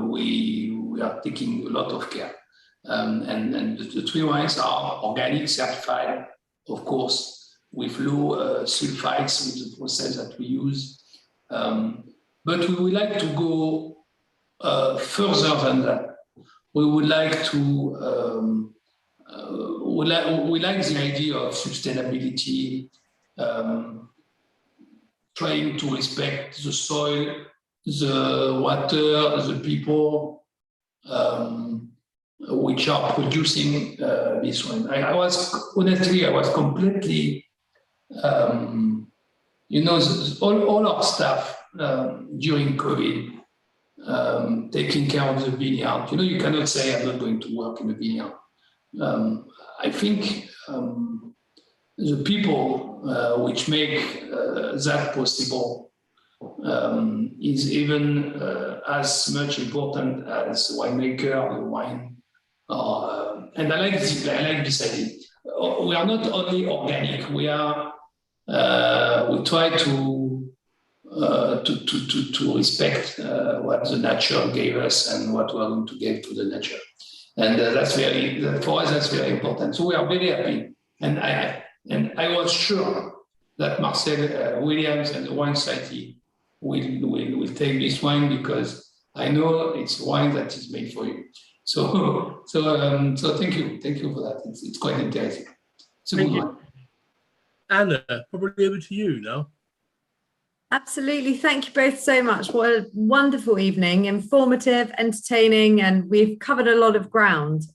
we are taking a lot of care. And the three wines are organic, certified, of course, with low sulfites with the process that we use. But we would like to go further than that. We would like to, we like the idea of sustainability, trying to respect the soil, the water, the people, which are producing this wine. I was completely, all our staff during COVID, taking care of the vineyard. You cannot say I'm not going to work in the vineyard. I think the people which make that possible is even as much important as winemaker, the wine. And I like this idea. We are not only organic. We try to respect what the nature gave us and what we are going to give to the nature. And for us, that's very important. So we are very happy. And I was sure that Marcel Williams and the Wine Society will take this wine because I know it's wine that is made for you. So thank you for that. It's quite interesting. It's a good one. Anna, probably over to you now. Absolutely. Thank you both so much. What a wonderful evening, informative, entertaining, and we've covered a lot of ground,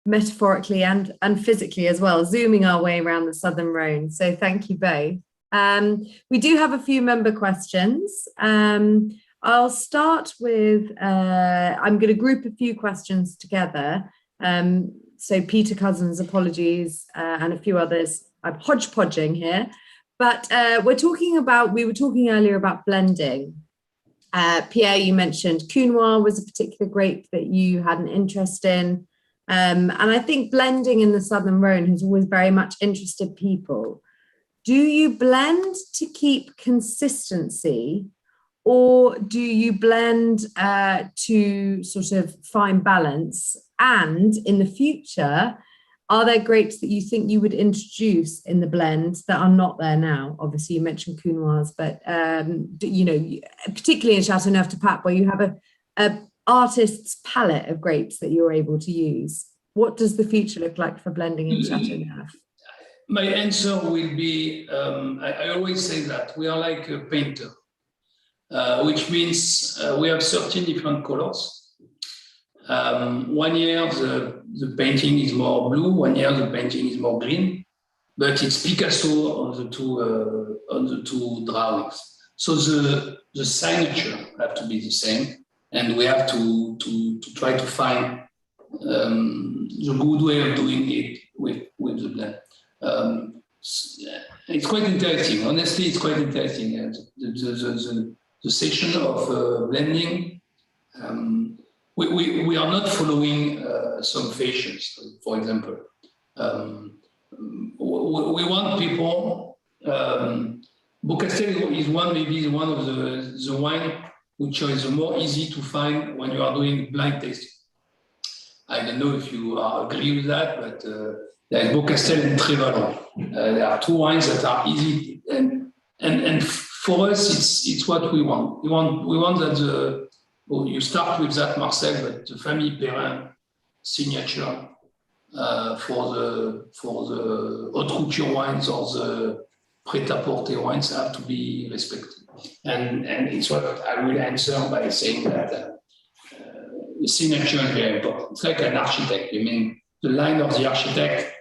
metaphorically and physically as well, zooming our way around the Southern Rhône. So thank you both. We do have a few member questions. I'll start with, I'm going to group a few questions together. So Peter Cousins, apologies, and a few others. I'm hodgepodging here. But we were talking earlier about blending. Pierre, you mentioned Counoir was a particular grape that you had an interest in. And I think blending in the Southern Rhône has always very much interested people. Do you blend to keep consistency, or do you blend to sort of find balance? And in the future, are there grapes that you think you would introduce in the blend that are not there now? Obviously, you mentioned Counoirs, but particularly in Châteauneuf-du-Pape, where you have a artist's palette of grapes that you're able to use? What does the future look like for blending in Châteauneuf? My answer will be, I always say that we are like a painter, which means we have 13 different colors. 1 year the painting is more blue, 1 year the painting is more green, but it's Picasso on the two drawings. So the signature have to be the same, and we have to try to find the good way of doing it with the blend. It's quite interesting. Honestly, it's quite interesting. The session of blending, we are not following some fashions, for example. We want people. Beaucastel is maybe one of the wine which is the more easy to find when you are doing blind tasting. I don't know if you agree with that, but there is Beaucastel and Trévalon. There are two wines that are easy, and for us, it's what we want. We want that you start with that, Marcel, but the Famille Perrin signature for the haute couture wines or the prêt-à-porter wines have to be respected. And it's what I will answer by saying that the signature is very important. It's like an architect. I mean, the line of the architect,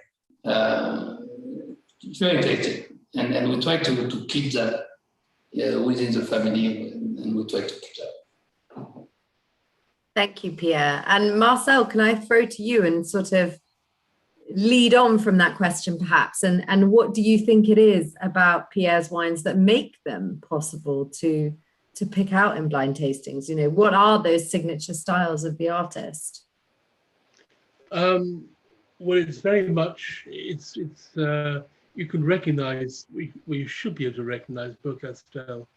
it's very interesting. And we try to keep that within the family, and we try to keep that. Thank you, Pierre. And Marcel, can I throw to you and sort of lead on from that question, perhaps? And what do you think it is about Pierre's wines that make them possible to pick out in blind tastings? You know, what are those signature styles of the artist? Well, it's very much, you can recognize, we should be able to recognize Beaucastel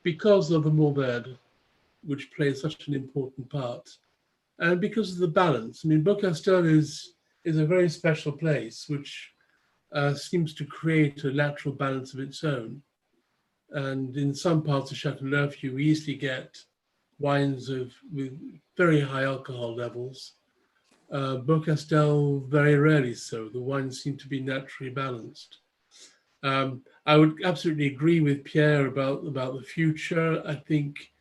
because of the Mourvèdre, which plays such an important part, and because of the balance. I mean, Beaucastel is a very special place, which seems to create a natural balance of its own. And in some parts of Châteauneuf, you easily get wines with very high alcohol levels. Beaucastel, very rarely so. The wines seem to be naturally balanced. I would absolutely agree with Pierre about the future. I think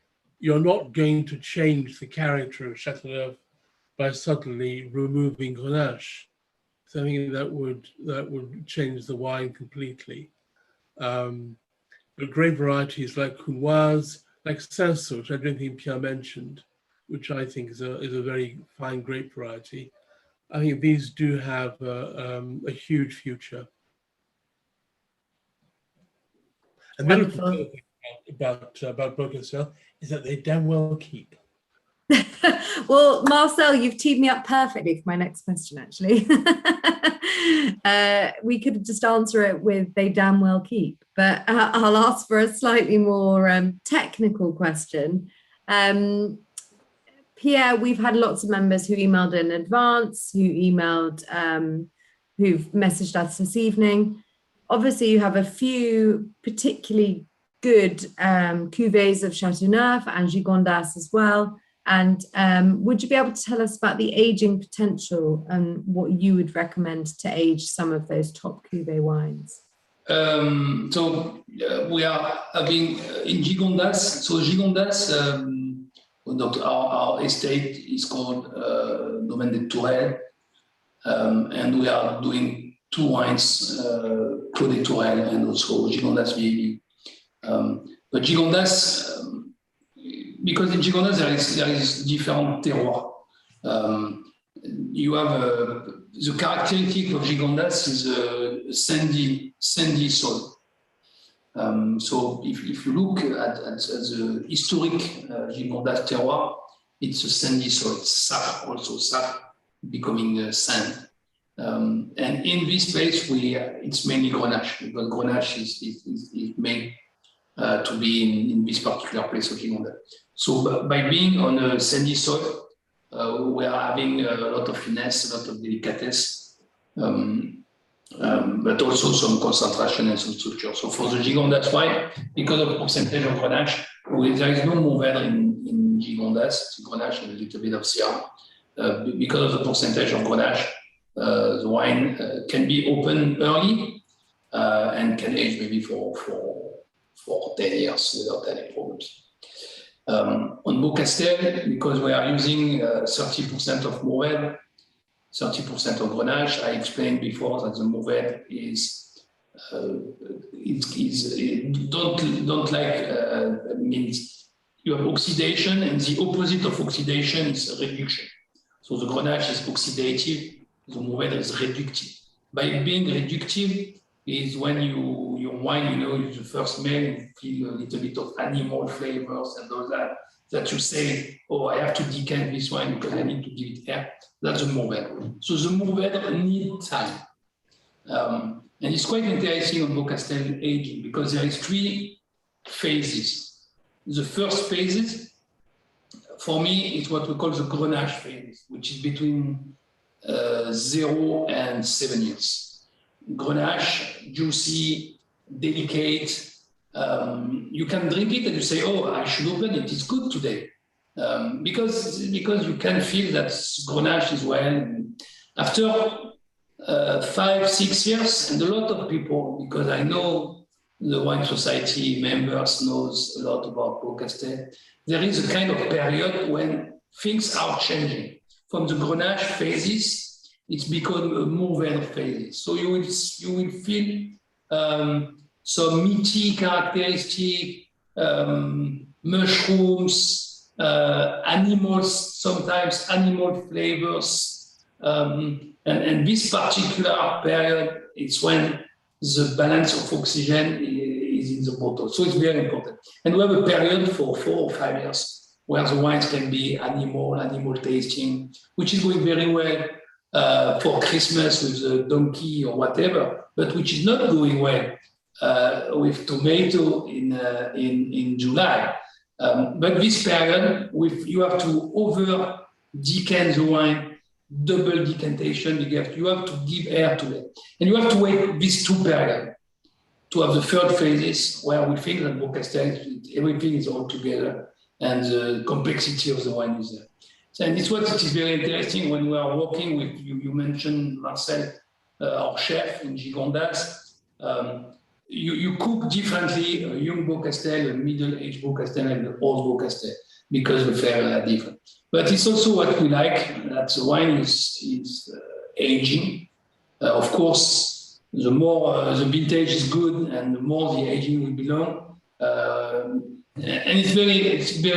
you're not going to change the character of Châteauneuf by suddenly removing Grenache. So I think that would change the wine completely. But great varieties like Counoise, like Cinsault, which I don't think Pierre mentioned, which I think is a very fine grape variety. I think these do have a huge future. And the other thing about Beaucastel is that they damn well keep. Well, Marcel, you've teed me up perfectly for my next question, actually. We could just answer it with they damn well keep, but I'll ask for a slightly more technical question. Pierre, we've had lots of members who emailed in advance, who've messaged us this evening. Obviously, you have a few particularly good cuvées of Châteauneuf and Gigondas as well. And would you be able to tell us about the aging potential and what you would recommend to age some of those top cuvée wines? We are having in Gigondas. So Gigondas, our estate is called Domaine des Tourelles, and we are doing two wines, Clos des Tourelles and also Gigondas Vieille. But Gigondas, because in Gigondas there is different terroir. You have the characteristic of Gigondas is a sandy soil. So if you look at the historic Gigondas terroir, it's a sandy soil. It's sap also, sap becoming sand. And in this place, it's mainly Grenache, because Grenache is made to be in this particular place of Gigondas. So by being on a sandy soil, we are having a lot of finesse, a lot of delicatesse, but also some concentration and some structure. So for the Gigondas wine, because of the percentage of Grenache, there is no Mourvèdre in in Gigondas, Grenache and a little bit of Syrah. Because of the percentage of Grenache, the wine can be open early and can age maybe for 10 years without any problems. On Beaucastel, because we are using 30% of Miraval, 30% of Grenache, I explained before that the Miraval is means you have oxidation, and the opposite of oxidation is reduction. So the Grenache is oxidative, the Miraval is reductive. By being reductive is when your wine, the first smell, you feel a little bit of animal flavors and all that you say, oh, I have to decant this wine because I need to give it air. That's the Miraval. So the Miraval needs time. And it's quite interesting on Beaucastel aging because there is 3 phases. The first phases, for me, is what we call the Grenache phase, which is between 0 and 7 years. Grenache, juicy, delicate. You can drink it and you say, oh, I should open it. It's good today. Because you can feel that Grenache is well. After 5-6 years, and a lot of people, because I know the Wine Society members knows a lot about Beaucastel, there is a kind of period when things are changing. From the Grenache phases, it's become a Miraval phase. So you will feel some meaty characteristic, mushrooms, animals, sometimes animal flavors. And this particular period, it's when the balance of oxygen is in the bottle. So it's very important. And we have a period for 4 or 5 years where the wines can be animal tasting, which is going very well for Christmas with the donkey or whatever, but which is not going well with tomato in July. But this period, you have to over decant the wine, double decantation, you have to give air to it. And you have to wait these 2 periods to have the third phases where we think that Beaucastel, everything is all together and the complexity of the wine is there. So, and it's what it is very interesting when we are working with, you mentioned Marcel, our chef in Gigondas. You cook differently a young Beaucastel, a middle-aged Beaucastel, and an old Beaucastel because the flavors are different. But it's also what we like, that the wine is aging. Of course, the more the vintage is good and the more the aging will be long. And it's very,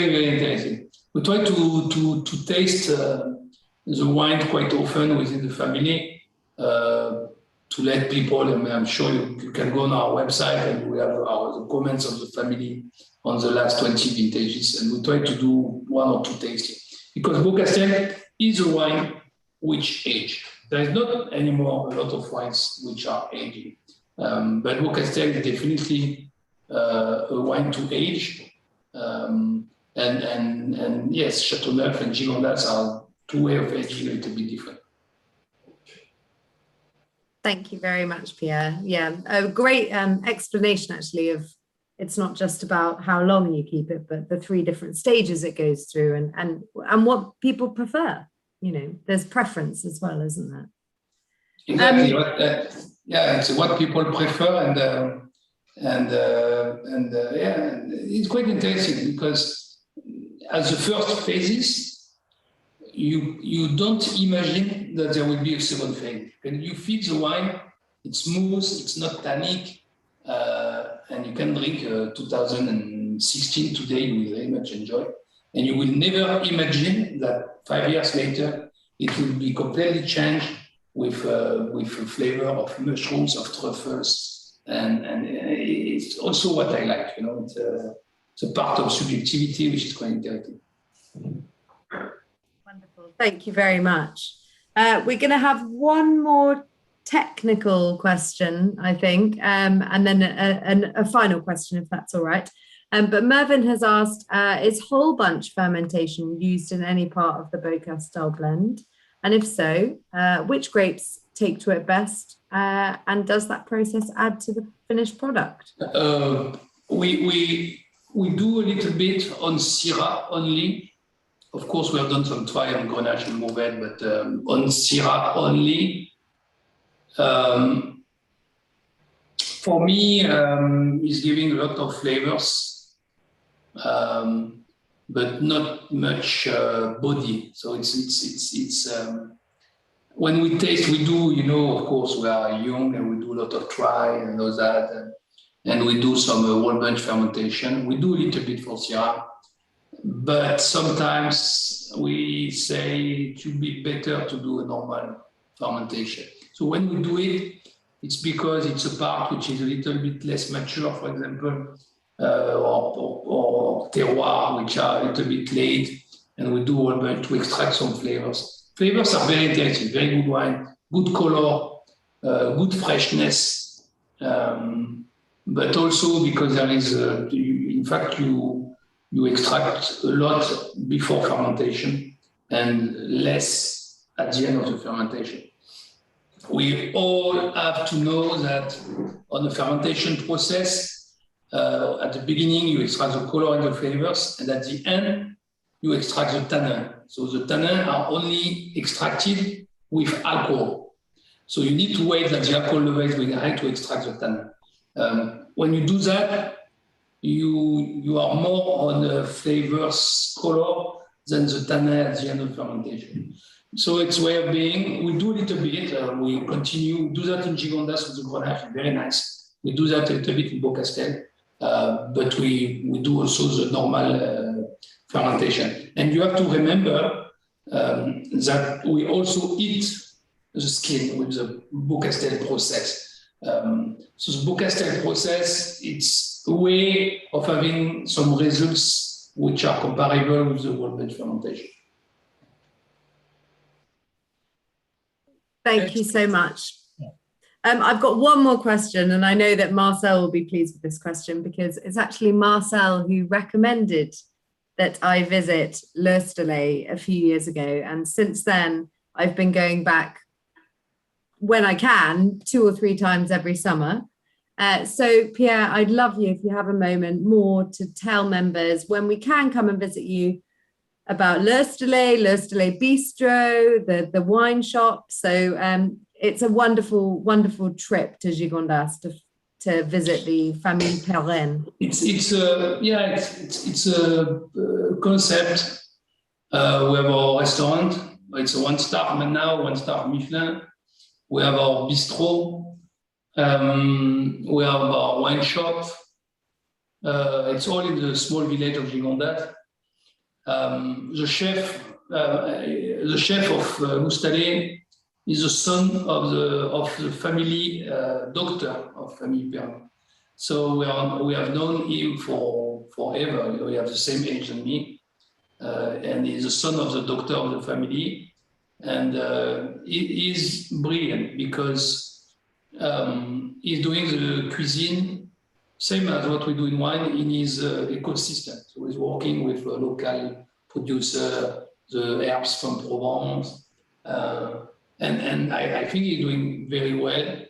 very interesting. We try to taste the wine quite often within the family to let people, I'm sure you can go on our website and we have the comments of the family on the last 20 vintages, and we try to do 1 or 2 tastings. Because Beaucastel is a wine which age. There is not anymore a lot of wines which are aging. But Beaucastel is definitely a wine to age. And yes, Châteauneuf and Gigondas are 2 ways of aging a little bit different. Thank you very much, Pierre. Yeah, a great explanation actually of it's not just about how long you keep it, but the 3 different stages it goes through and what people prefer. There's preference as well, isn't there? Exactly. Yeah, it's what people prefer, and it's quite interesting because as the first phases, you don't imagine that there will be a second phase. When you feed the wine, it's smooth, it's not tannic. And you can drink 2016 today, you will very much enjoy. And you will never imagine that 5 years later, it will be completely changed with a flavor of mushrooms, of truffles. And it's also what I like, it's a part of subjectivity, which is quite interesting. Wonderful, thank you very much. We're going to have one more technical question, I think, and then a final question, if that's all right. But Mervyn has asked, is whole bunch fermentation used in any part of the Beaucastel blend? And if so, which grapes take to it best? And does that process add to the finished product? We we do a little bit on Syrah only. Of course, we have done some try on Grenache and Mourvèdre, but on Syrah only. For me, it's giving a lot of flavors, but not much body. So it's when we taste, we do, you know, of course, we are young and we do a lot of try and all that, and we do some whole bunch fermentation. We do a little bit for Syrah, but sometimes we say it should be better to do a normal fermentation. So when we do it, it's because it's a part which is a little bit less mature, for example, or terroir, which are a little bit late, and we do a bunch to extract some flavors. Flavors are very interesting, very good wine, good color, good freshness, but also because there is, in fact, you extract a lot before fermentation and less at the end of the fermentation. We all have to know that on the fermentation process, at the beginning, you extract the color and the flavors, and at the end, you extract the tannin. So the tannin are only extracted with alcohol. So you need to wait that the alcohol level is going high to extract the tannin. When you do that, you are more on the flavors color than the tannin at the end of fermentation. So it's way of being. We do a little bit. We continue do that in Gigondas with the Grenache, very nice. We do that a little bit in Beaucastel, but we do also the normal fermentation. And you have to remember that we also eat the skin with the Beaucastel process. So the Beaucastel process, it's a way of having some results which are comparable with the whole bench fermentation. Thank you so much. I've got one more question, and I know that Marcel will be pleased with this question because it's actually Marcel who recommended that I visit l'Oesterlé a few years ago. And since then, I've been going back when I can, 2 or 3 times every summer. So Pierre, I'd love you if you have a moment more to tell members when we can come and visit you about l'Oesterlé Bistro, the wine shop. So it's a wonderful, wonderful trip to Gigondas to visit the Famille Perrin. It's a concept. We have our restaurant. It's a 1-star now, 1-star Michelin. We have our bistro. We have our wine shop. It's all in the small village of Gigondas. The chef of l'Oesterlé is the son of the family doctor of Famille Perrin. So we have known him forever. You know, he has the same age as me, and he's the son of the doctor of the family. And he is brilliant because he's doing the cuisine same as what we do in wine in his ecosystem. So he's working with a local producer, the herbs from Provence, and I think he's doing very well.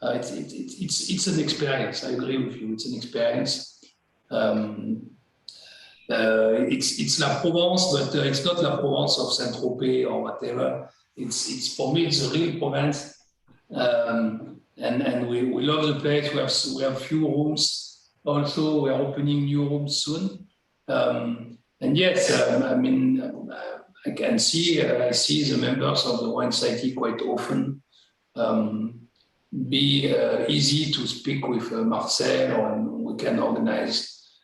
It's an experience. I agree with you. It's an experience. It's La Provence, but it's not La Provence of Saint-Tropez or whatever. It's for me, it's a real Provence. And we love the place. We have few rooms. Also, we are opening new rooms soon. And yes, I mean, I see the members of the Wine Society quite often. Be easy to speak with Marcel, and we can organize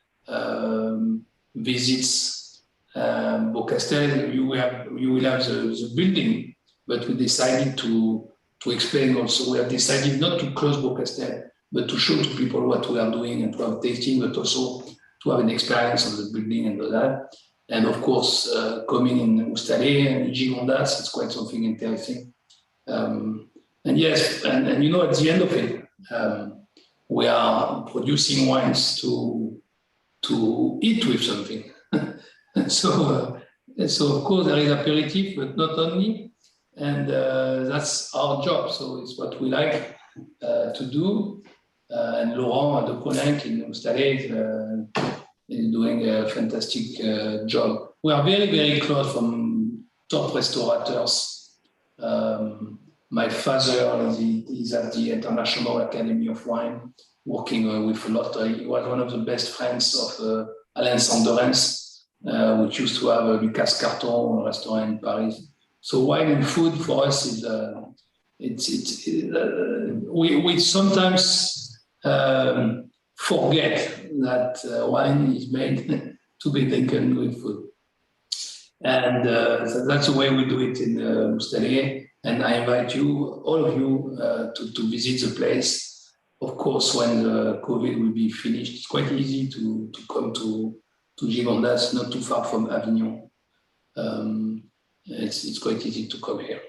visits. Beaucastel, you will have the building, but we decided to explain also. We have decided not to close Beaucastel, but to show to people what we are doing and to have tasting, but also to have an experience of the building and all that. And of course, coming in l'Oesterlé and Gigondas, it's quite something interesting. And yes, and you know, at the end of it, we are producing wines to eat with something. So of course there is aperitif, but not only, and that's our job. So it's what we like to do. And Laurent de Coninck in l'Oesterlé is doing a fantastic job. We are very, very close from top restaurateurs. My father is at the International Academy of Wine, working with a lot. He was one of the best friends of Alain Sanderens, which used to have a Lucas Carton restaurant in Paris. So wine and food for us is we sometimes forget that wine is made to be taken with food, and that's the way we do it in Moustellier. And I invite you, all of you, to visit the place. Of course, when the COVID will be finished, it's quite easy to come to Gigondas, not too far from Avignon. It's quite easy to come here.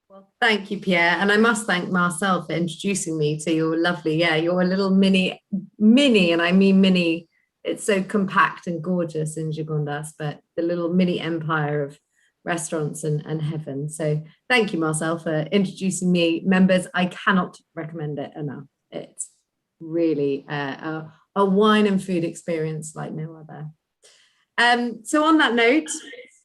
Well, thank you, Pierre. And I must thank Marcel for introducing me to your lovely, your little mini, and I mean mini, it's so compact and gorgeous in Gigondas, but the little mini empire of restaurants and heaven. So thank you, Marcel, for introducing me. Members, I cannot recommend it enough. It's really a wine and food experience like no other. So on that note,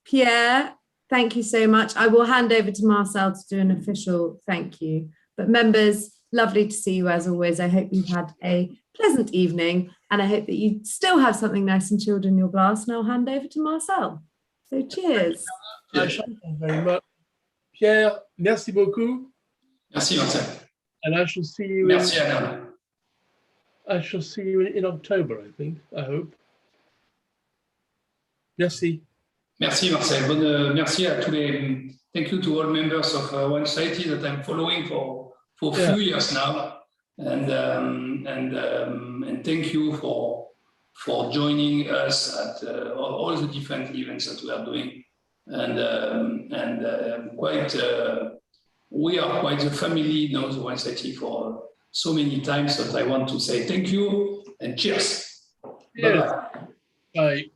Pierre, thank you so much. I will hand over to Marcel to do an official thank you. But members, lovely to see you as always. I hope you've had a pleasant evening, and I hope that you still have something nice and chilled in your glass. And I'll hand over to Marcel. So cheers. Thank you very much. Pierre, merci beaucoup. Merci, Marcel. And I shall see you Merci, Alain. I shall see you in October, I think, I hope. Merci. Merci, Marcel. Merci à tous les. Thank you to all members of Wine Society that I'm following for a few years now, and thank you for joining us at all the different events that we are doing, and we are quite a family now, the Wine Society, for so many times that I want to say thank you and cheers. Yes. Bye-bye. Bye.